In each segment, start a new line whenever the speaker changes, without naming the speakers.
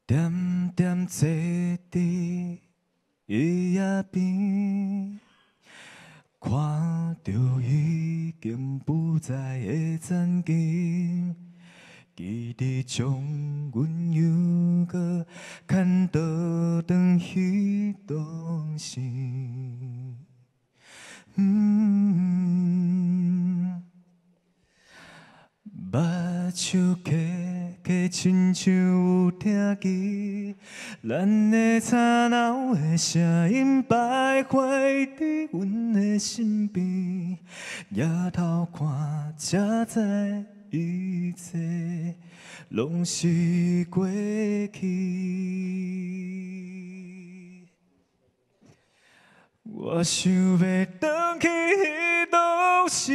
点点坐伫伊仔边，看着已经不在的曾经，记得将阮又搁牵倒转去当时。目睭刻刻亲像有听见，咱的吵闹的声音徘徊伫阮的身边。抬头看，才知一切拢是过去。我想要回去迄当时。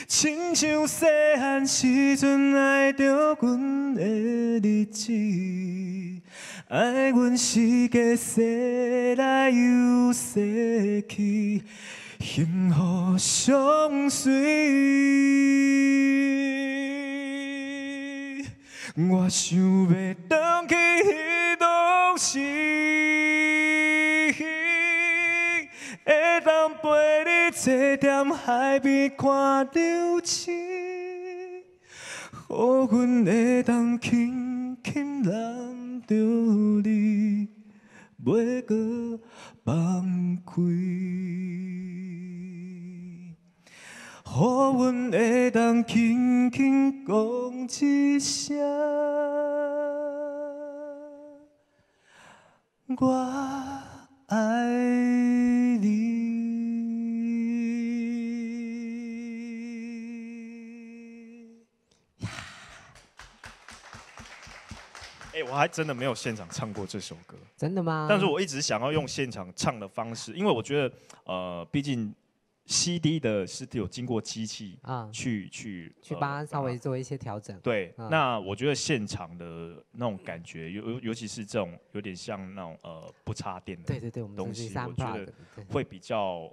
亲像细汉时阵爱着阮的日子，爱阮世界驶来又驶去，幸福相随。我想要回去迄当时。会当陪你坐踮海边看流星，予阮会当轻轻揽着你，袂搁放开。予阮会当轻轻讲一声，我爱你。
我还真的没有现场唱过这首歌，
真的吗？
但是我一直想要用现场唱的方式，因为我觉得，毕竟 CD 的是有经过机器去
帮它稍微做一些调整。
对，那我觉得现场的那种感觉，尤其是这种有点像那种不插电的东西，我觉得会比较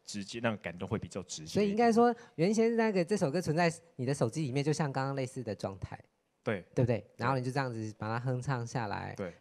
直接，那个感动会比较直接。
所以应该说，原先那个这首歌存在你的手机里面，就像刚刚类似的状态。
对，
对不对？然后你就这样子把它哼唱下来，
对，